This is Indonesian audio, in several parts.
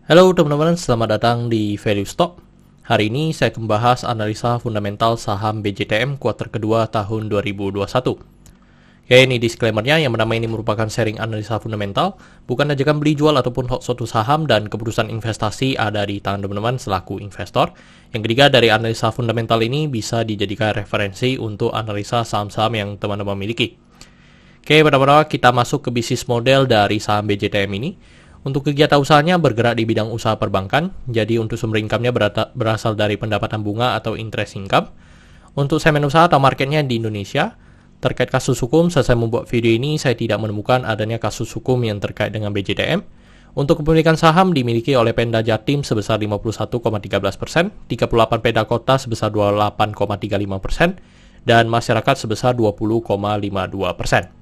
Halo teman-teman, selamat datang di Value Stock. Hari ini saya akan membahas analisa fundamental saham BJTM kuartal kedua tahun 2021. Ya, ini disclaimer-nya, yang pertama ini merupakan sharing analisa fundamental, bukan ajakan beli jual ataupun hoax suatu saham, dan keputusan investasi ada di tangan teman-teman selaku investor. Yang ketiga, dari analisa fundamental ini bisa dijadikan referensi untuk analisa saham-saham yang teman-teman miliki. Oke, pertama-tama kita masuk ke bisnis model dari saham BJTM ini. Untuk kegiatan usahanya bergerak di bidang usaha perbankan, jadi untuk sumber income-nya berasal dari pendapatan bunga atau interest income. Untuk segmen usaha atau marketnya di Indonesia, terkait kasus hukum, selesai membuat video ini, saya tidak menemukan adanya kasus hukum yang terkait dengan BJTM. Untuk kepemilikan saham dimiliki oleh Pemda Jatim sebesar 51,13%, 38 Pemda Kota sebesar 28,35%, dan masyarakat sebesar 20,52%.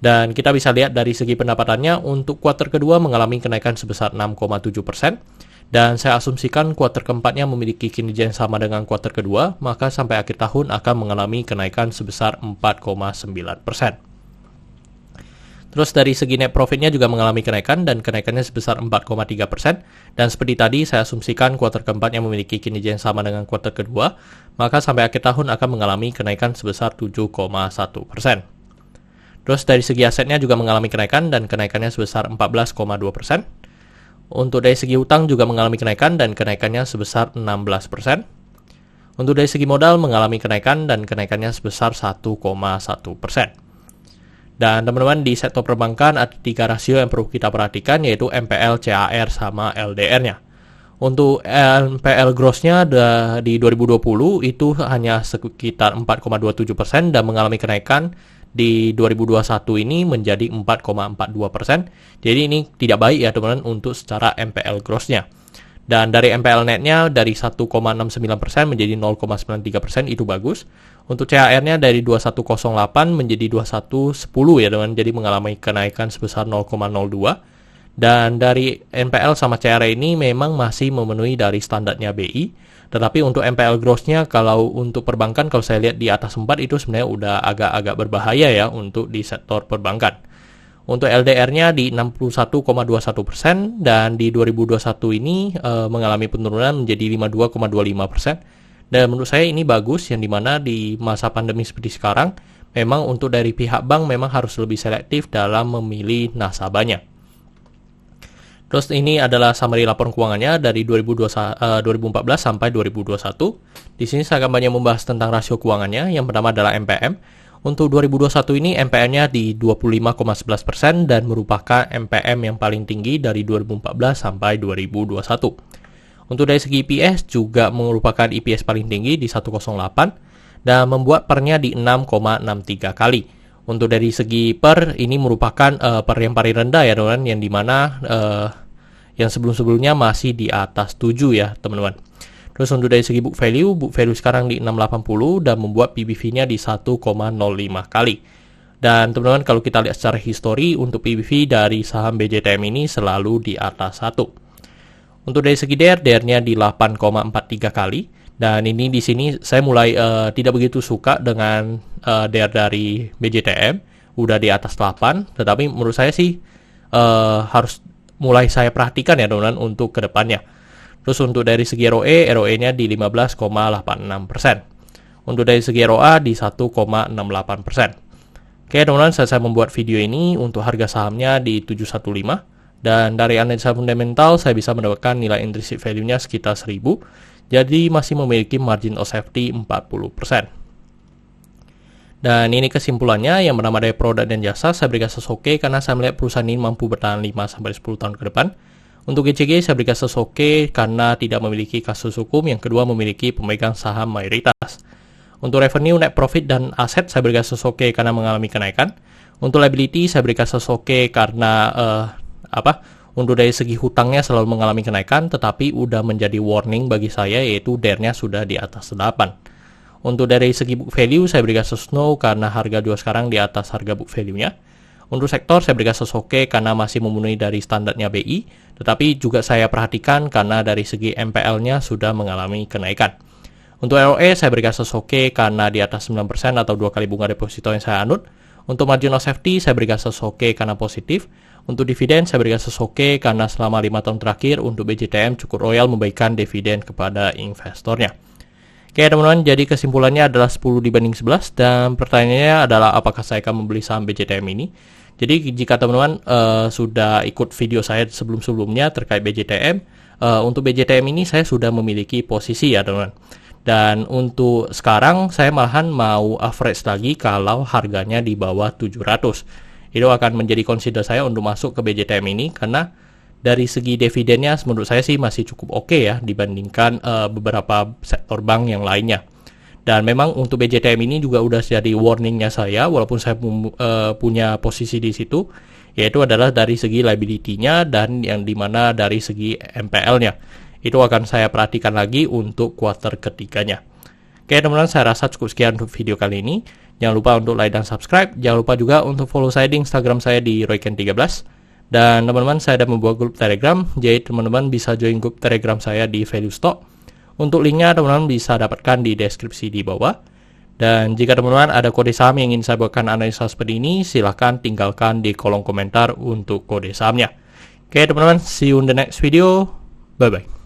Dan kita bisa lihat dari segi pendapatannya, untuk kuartal kedua mengalami kenaikan sebesar 6,7%, dan saya asumsikan kuartal keempatnya memiliki kinerja yang sama dengan kuartal kedua, maka sampai akhir tahun akan mengalami kenaikan sebesar 4,9%. Terus dari segi net profitnya juga mengalami kenaikan, dan kenaikannya sebesar 4,3%, dan seperti tadi saya asumsikan kuartal keempatnya memiliki kinerja yang sama dengan kuartal kedua, maka sampai akhir tahun akan mengalami kenaikan sebesar 7,1%. Terus dari segi asetnya juga mengalami kenaikan, dan kenaikannya sebesar 14,2%. Untuk dari segi utang juga mengalami kenaikan, dan kenaikannya sebesar 16%. Untuk dari segi modal mengalami kenaikan, dan kenaikannya sebesar 1,1%. Dan teman-teman, di sektor perbankan ada 3 rasio yang perlu kita perhatikan, yaitu NPL, CAR, sama LDR-nya. Untuk NPL gross-nya di 2020 itu hanya sekitar 4,27% dan mengalami kenaikan di 2021 ini menjadi 4,42%. Jadi ini tidak baik ya teman-teman untuk secara NPL gross-nya. Dan dari NPL net-nya dari 1,69% menjadi 0,93%, itu bagus. Untuk CAR-nya dari 2108 menjadi 2110 ya teman-teman, jadi mengalami kenaikan sebesar 0,02. Dan dari NPL sama CAR ini memang masih memenuhi dari standarnya BI. Tetapi untuk NPL gross-nya, kalau untuk perbankan, kalau saya lihat di atas 4 itu sebenarnya udah agak-agak berbahaya ya untuk di sektor perbankan. Untuk LDR-nya di 61,21%, dan di 2021 ini mengalami penurunan menjadi 52,25%. Dan menurut saya ini bagus, yang dimana di masa pandemi seperti sekarang, memang untuk dari pihak bank memang harus lebih selektif dalam memilih nasabahnya. Terus ini adalah summary laporan keuangannya dari 2014 sampai 2021. Di sini saya akan banyak membahas tentang rasio keuangannya. Yang pertama adalah MPM. Untuk 2021 ini MPM-nya di 25,11% dan merupakan MPM yang paling tinggi dari 2014 sampai 2021. Untuk dari segi EPS juga merupakan EPS paling tinggi di 108 dan membuat PER-nya di 6,63 kali. Untuk dari segi PER ini merupakan PER yang paling rendah ya teman-teman, yang dimana yang sebelum-sebelumnya masih di atas 7 ya teman-teman. Terus untuk dari segi book value sekarang di 680 dan membuat PBV-nya di 1,05 kali. Dan teman-teman, kalau kita lihat secara histori, untuk PBV dari saham BJTM ini selalu di atas 1. Untuk dari segi DR-nya di 8,43 kali. Dan ini di sini saya mulai tidak begitu suka dengan DR dari BJTM, udah di atas 8, tetapi menurut saya sih harus mulai saya perhatikan ya teman-teman untuk kedepannya. Terus untuk dari segi ROE-nya di 15,86%. Untuk dari segi ROA di 1,68%. Oke teman-teman, saya membuat video ini untuk harga sahamnya di 715. Dan dari analisa fundamental saya bisa mendapatkan nilai intrinsic value-nya sekitar 1000. Jadi masih memiliki margin of safety 40%. Dan ini kesimpulannya, yang bernama dari produk dan jasa saya berikan sesoke karena saya melihat perusahaan ini mampu bertahan 5-10 tahun ke depan. Untuk GCG saya berikan sesoke karena tidak memiliki kasus hukum. Yang kedua, memiliki pemegang saham mayoritas. Untuk revenue, net profit, dan aset saya berikan sesoke karena mengalami kenaikan. Untuk liability saya berikan sesoke karena untuk dari segi hutangnya selalu mengalami kenaikan, tetapi udah menjadi warning bagi saya, yaitu DR-nya sudah di atas 8. Untuk dari segi book value saya berikan snow karena harga jual sekarang di atas harga book value-nya. Untuk sektor saya berikan oke karena masih memenuhi dari standarnya BI, tetapi juga saya perhatikan karena dari segi MPL-nya sudah mengalami kenaikan. Untuk ROE saya berikan oke karena di atas 9% atau 2 kali bunga deposito yang saya anut. Untuk margin of safety saya berikan oke karena positif. Untuk dividen saya berikan oke karena selama 5 tahun terakhir untuk BJTM cukup royal membagikan dividen kepada investornya. Oke teman-teman, jadi kesimpulannya adalah 10/11 dan pertanyaannya adalah apakah saya akan membeli saham BJTM ini. Jadi jika teman-teman sudah ikut video saya sebelum-sebelumnya terkait BJTM, untuk BJTM ini saya sudah memiliki posisi ya teman-teman. Dan untuk sekarang saya malahan mau average lagi kalau harganya di bawah 700. Itu akan menjadi consider saya untuk masuk ke BJTM ini karena dari segi dividennya menurut saya sih masih cukup oke ya dibandingkan beberapa sektor bank yang lainnya. Dan memang untuk BJTM ini juga udah jadi warningnya saya walaupun saya punya posisi di situ, yaitu adalah dari segi liability-nya dan yang dimana dari segi MPL-nya. Itu akan saya perhatikan lagi untuk kuartal ketiganya. Oke teman-teman, saya rasa cukup sekian untuk video kali ini. Jangan lupa untuk like dan subscribe. Jangan lupa juga untuk follow saya di Instagram saya di royken13. Dan teman-teman, saya ada membuat grup Telegram. Jadi teman-teman bisa join grup Telegram saya di Value Stock. Untuk linknya teman-teman bisa dapatkan di deskripsi di bawah. Dan jika teman-teman ada kode saham yang ingin saya buatkan analisa seperti ini, silahkan tinggalkan di kolom komentar untuk kode sahamnya. Oke teman-teman, see you in the next video. Bye-bye.